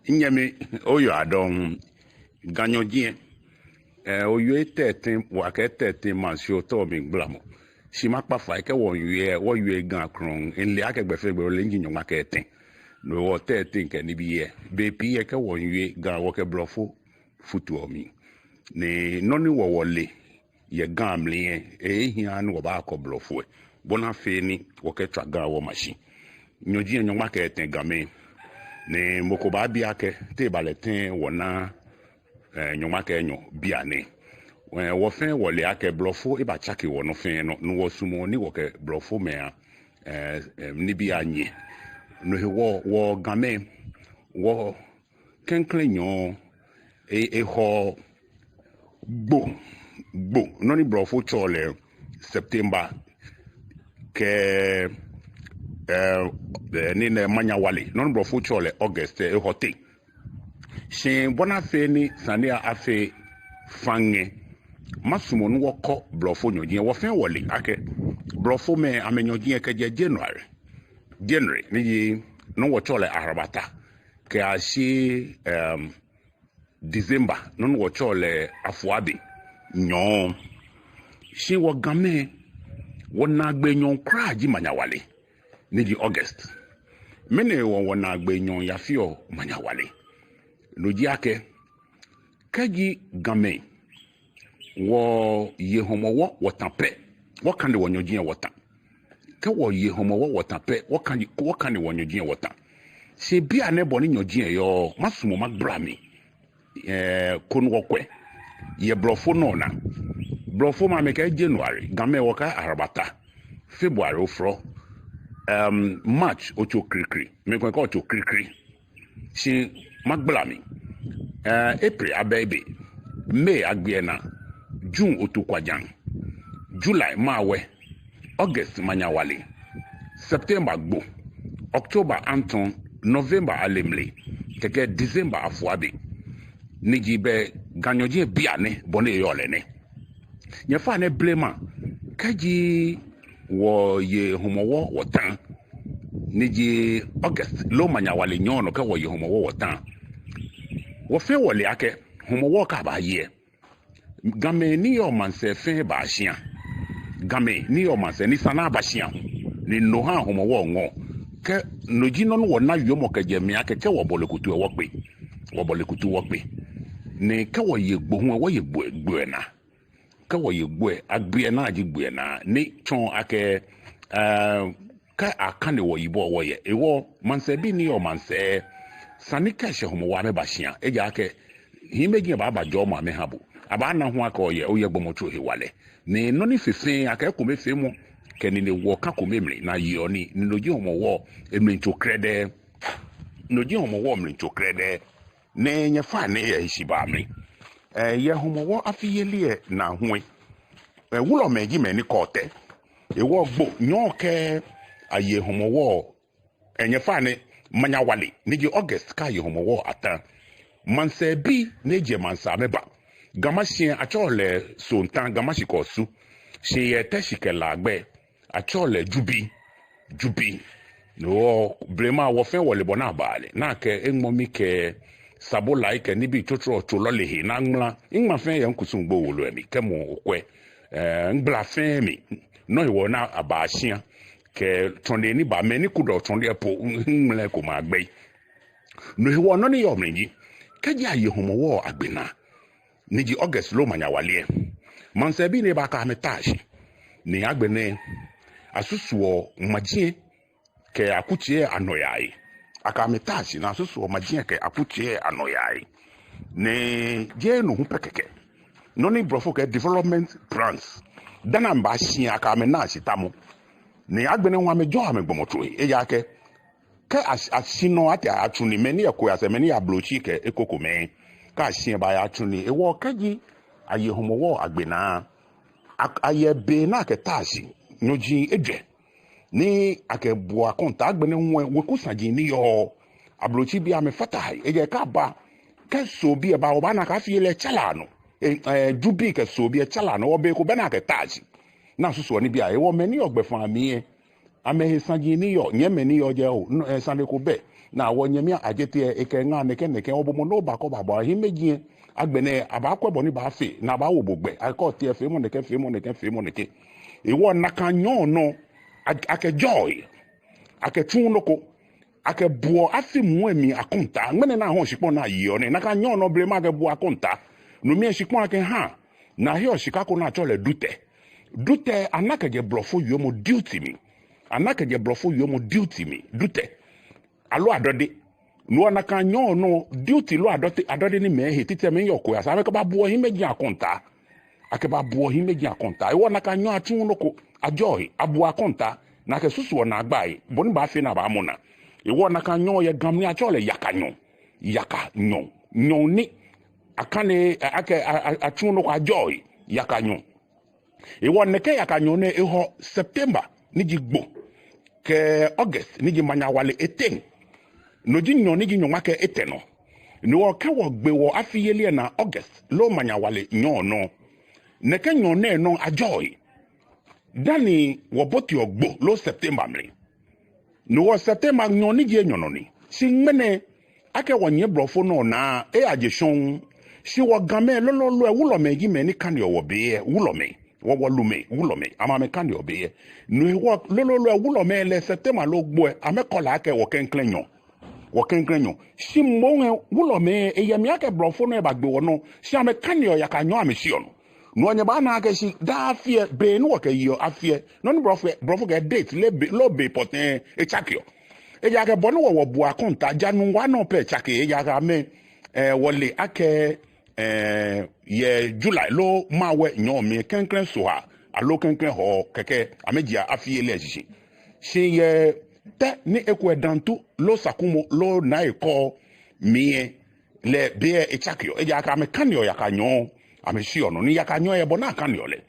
Inyame oyo adon ganyodien oyo tete wa ke tete manso to mi glamo si makpa fa ke wo ye gan kron enle akegbe fe gbe le njinyo ma ke ten no wo tete nke ni biye be pi ke wo ye gan wo ke blofo futu omi ne noni wo wole ye gan mle hian wo ba ko blofo bona fe ni wo ke tra gan wo machine nyojien nyo ma ke ten game ne mokoba bia ke te baletin wona nyoma ke nyo bia ne wo fen wo le ake blofo e ba chake wo no fen no wo sumo ni wo ke blofo me ni bia nye no he wo game wo kenkle nyo ho gbo no ni blofo chole September ke ni ne manya wale non bro fu chole August hote shin bona fe ni sania afe fange masumo no woko blofo nyodien wo fen wole ake blofo me amenyodien ke January ni no wo chole arabata ke ashi December non wo chole afuabe nyon shi wo game wo na gbe nyon kra ji manya wale ni August mene won agbe nyon ya fio manya wale no ji ake kaji game wo ye homowo wotampe wo kan de wonyojin wotam ka wo ye homowo wotampe wo kan de wonyojin wotam se bia ne boni nyojin yo masumo magbrami konu wokwe ye blofo no na blofo ma me ka January game wo ka arabata February ofro March ocho krikri me ko ocho krikri si magblami April abebe May agbiena June otukwajan July mawe August manyawale September gbo October anton November alemle keke December afuabe nijibe ganyoje biane bone yole ne nyefa ne blema kaji wo ye homowo wotan niji August lo manyawale nyono ka wo ye homowo wotan wo fe wole ake homowo ka ba ye game ni yo manse fe ba hia game ni yo manse ni sana ba hia ni no ha homowo ngo ke noji no wo na yo mo ka jemi ake ke wo bolekutu wo pe ni ka wo ye gbo wo ye gbo na ka wo ye gbo agbe na agi gbo na ni chon ake ka akane wo yibo wo ye ewo manse bi ni o manse sanika she homo wa me ba hia eja ake himeji ba ba jo ma me habu aba na ho aka oye oye gbomocho he wale ni no ni fefe aka ko me fe mu ke ni wo ka ko memle na yi oni ni loji homo wo emle ncho krede loji homo wo emle ncho krede ne nya fa ne ye hiba me ye homo wo afiyele na hwe wulo meji me ni kote ewo gbo nyon ke aye homo wo enye fa ne manya wale ni August ka ye homo wo atan manse bi ne je mansa meba gamasien achole sontan gamasi kosu se ye teshikela agbe achole jubi no brema wo fen wole bona bale na ke enmomi ke sabola ike nibi totro cholole he na ngla ingma fen ye nkusun gbo wolo emi kemo okwe ngbla fen mi no iwo na abashia ke tonde ni ba meni kudo tonde po ngmle ko ma gbe no iwo no ni yo menji kaji aye homo wo agbena niji August lo manya wale manse bi ne ba ka metashi ni agbene asusuo majie ke akuchie anoyai aka metashi na asusuo majie ke akuchie anoyai ne je no hu pekeke no ni brofo ke development plans dana mba shi aka menashi tamu ni agbene nwa mejo amegbomoto eya ke asino ati atuni meni eko ya se meni ya blochi ke ekoko me ka shi ba ya atuni ewo kaji aye homowo agbena aye be na ke tashi noji edwe ni akebua konta agbene nwe wekusaji ni yo ablochi bi amefatai eje ka ba ke so bi ba oba na ka fiele chalano jubi ke so bi chalano obe ko be na ke tashi na susu ni bia ewo meni ogbefan mi amehe sanji ni yo nye meni yo je o sande ko be na wonyemi Adjei eke nga neke obomo no ba ko baba himeji agbene abakwa boni ba fe na ba wo bogbe akọ tie fe mo neke iwo naka nyon no ake joy ake tunoko ake buo afi muemi akonta ngene na ho shikpon na yi one naka nyon no brema ake buo akonta no mi shikpon ake ha na hi oshikako na chole dute anaka je blofo yomo duty mi anaka je blofo yomo duty mi dute alo adode no anaka nyon no duty lo adode ni me he tite me yoko ya sabe ka ba buo himeji akonta ake ba buo himeji akonta iwo naka nyon atun loko Adjei abu akonta na ke susu na agbai boni ba fe na ba mona iwo naka nyon ye gamni achole yaka nyon ni akane ake atun loko Adjei yaka nyon iwo neke yaka nyon ne eho September ni jigbo ke August ni ji manya wale eten no ji nyon ni ji nyon make eteno ni wo ke wo gbe wo afiyele na August lo manya wale nyon no neke nyon ne no Adjei dani wo boti ogbo lo September mri no wo September nyon ni je nyon ni si mene ake wonye blofo no na ajeshon si wo game lo ewulo me gi me ni kan yo wo be ewulo me wo lume ama me kan yo be no wo lo ewulo me le September lo gbo amekola ake wo kenklenyo si mo wulo me eyemi ake blofo no e bagbe wo no si ame kan yo yakanyo amesi ono no anya ba na ake si da afie be no wo ke yo afie no ni blofo ke date lo be poten e chakio e ya ke bono wo bu akonta janu wa no pe chake e ya ga me wole ake ye July lo mawe nyon me kenkren so ha alo kenkren ho keke amejia afie le sisi si ye te ni ekwe dantu lo sakumo lo na eko mie le be e chakio e ya ka me kanyo ya kanyo amesi ono ni ya kanyo e bona kanyo le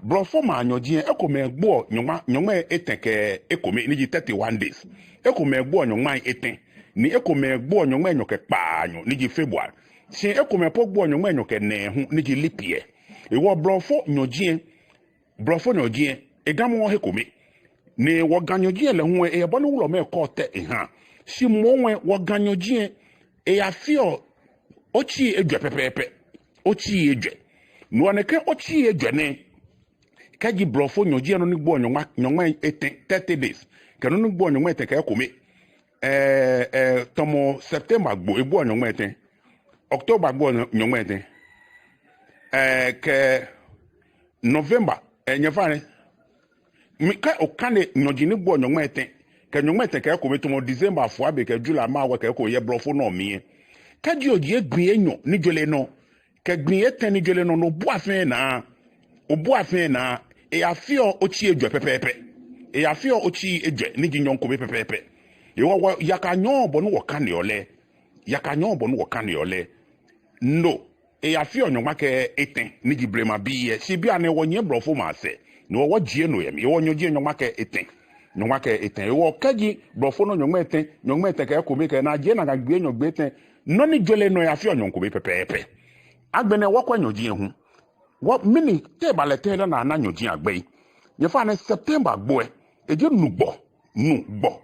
brofo ma anyojie ekome gbo nyoma etenke ekome ni ji 31 days ekome gbo nyoma eten ni ekome gbo nyoma enyoke paanyo ni ji February si ekome po gbo nyoma enyoke nehu ni ji lipie iwo brofo nyojie egamu hekome ni wo ganyojie le hu e bonu wulo me ko te ha si monwe wo ganyojie e ya fio ochi edwe pepepe ochi edwe no aneke ochi edwe ne kaji brofo nyojie no ni gbo nyoma eten 30 days ke no ni gbo nyoma eten ka ekome tomo September gbo nyoma eten October gbo nyoma eten ke November nyefane mika okane nyojini gbo nyoma eten ke nyoma eten ka ekome tomo December afo abe ke July ma wa ke ko ye brofo no mi kaji oji egbin enyo ni jole no ke gbin eten ni jole no no bu afen na e afio ochi edwe pepepe e afio ochi edwe ni ji nyon ko pepepe e wo yakanyo bonu wo kan yole no e afio nyon make eten ni ji brema biye si bia ne wonye brofo ma se no wo jie no yem e wo nyojie nyon make eten e wo kaji brofo no nyon eten ka ko me ka na je na ga gbe nyon gbe eten no ni jole no e afio nyon ko pepepe agbene wo kwa nyojie hu what mini te balete na nyojie agbe ye fa na September gbo eje nugbo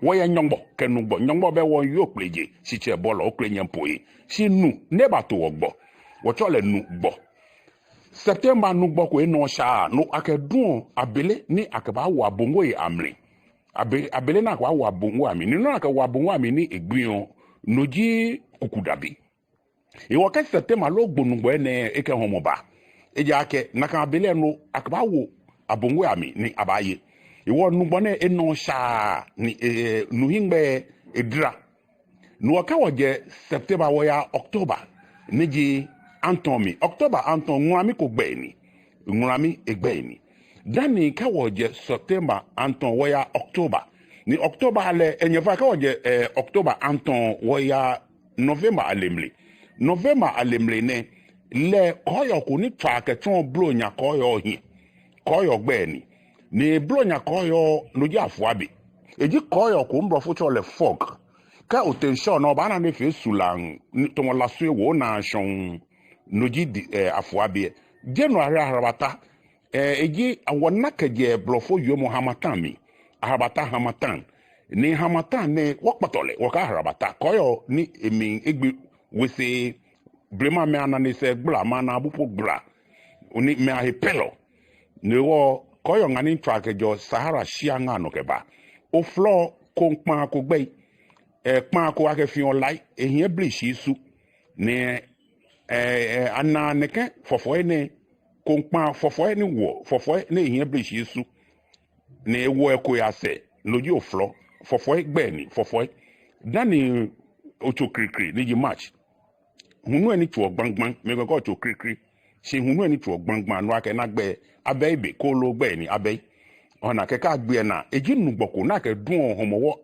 wo ye nyongbo ke nyongbo be wo yo pleje si che bolo okrenye mpoyi si ne ba to ogbo wo chole nugbo September nugbo ko no sha no akedun abele ni akaba wo abongo e amre abele na kwa wo abongo ami ni no aka wo abongo ami ni egbin noji kukudabi e wo ka September lo gbonugbo ene eke homoba eja ake naka abele no akaba wo abongo ami ni abaye iwo nugbone eno sha ni nuhingbe edra no aka woje September wo ya October niji Antomi October Anton nwami ko gbe ni nwami egbe ni dani ka woje September Anton wo ya October ni October ale enyefa ka woje October Anton wo ya November alemle ne le koyo ko ni twa ke ton blo nya koyo gbe ni blo nya koyo noji afuabe eji koyo ko mbrofo cho le fog ka otension no ba na ne fe sulang to la sue wo na shon noji afuabe January harabata eji awona keje brofo yo mo hamatan ni hamata ne wakpatole waka harabata koyo ni emi egbe wese brema me anane se gbla mana abupo gbla oni me ahepelo ne wo koyo ngani track jo Sahara shia nga no keba o flo ko npa ko gbe pan ko ake fi on lai ehien blishi su ne ana neke fofo ne ko npa fofo ne wo fofo ne ehien blishi su ne wo eko ya se loji o flo fofo gbe ni fofo dani ocho krikri ni ji match hunu eni tuo gbangban me ko ocho krikri se hunu eni tuo gbangban no ake na gbe abe ibe ko lo gbe ni abe ona ke ka gbe na eji nugboko na ke dun homowo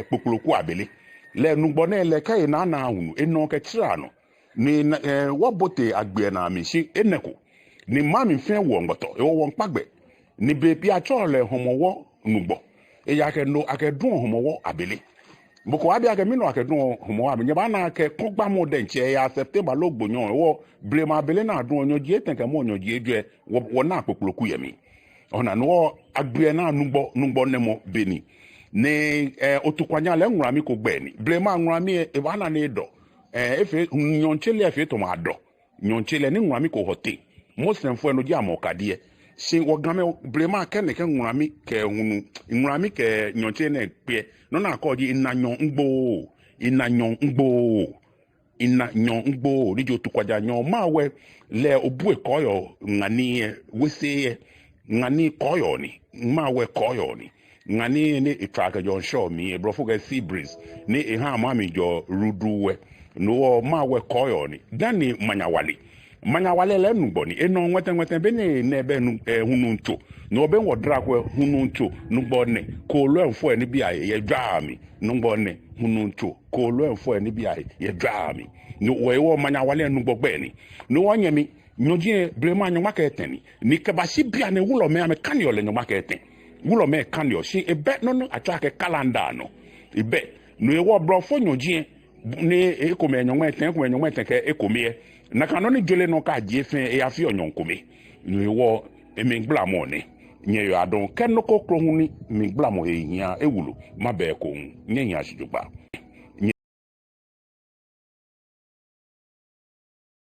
popoloku abele le nugbo na ele kai na na hunu eno ke tira no ni wobote agbe na mi si eneko ni mami fe wo ngoto e wo npagbe ni be bi acho le homowo nugbo e ya ke no ake dun homowo abele boko abi ake mi no ake dun homowo abele ba na ke kogba mo de nche ya September lo gbonyon wo blema abele na dun onyo ji etenke mo onyo ji eje wo na popoloku yemi ona no agbe na nugbo nemo beni ne otukwanya le nwura mi ko gbe ni blema nwura mi e ba na ne do efe nyonchele efe to ma do nyonchele ni nwura mi ko hote muslim fo eno ji amokadie se wogame blema kene ke nwura mi ke hunu nwura mi ke nyonchele ne pe no na ko ji inanyon ngbo ri jo tukwaja nyon mawe le obu e koyo ngani wese ngani koyo ni mawe koyo ni ngani ne itraka jo show mi brofo ga sea breeze ni e ha mami jo ruduwe no mawe koyo ni dani manyawale le nugbo ni eno nwete be ne be hunu nto no be wodrakwe hunu nto nugbo ne ko lo enfo ni bia ye dwa mi nugbo ne hunu nto ko lo enfo ni bia ye dwa mi no we wo manyawale nugbo gbe ni no wonyemi nyojie brema nyoma ka eteni ni kabasi bia ne wulo me ame kanyo le nyoma ka eten wulo me kanyo si ebe no acha ke calendar no ebe no e wo brofo nyojie ni ekome nyoma eten ke ekome na kanoni jole no ka jefe e afi onyonkome no e wo emengbla mo ne nye yo adon kenoko krohuni mengbla mo e hia ewulu mabe ko nye hia shijugba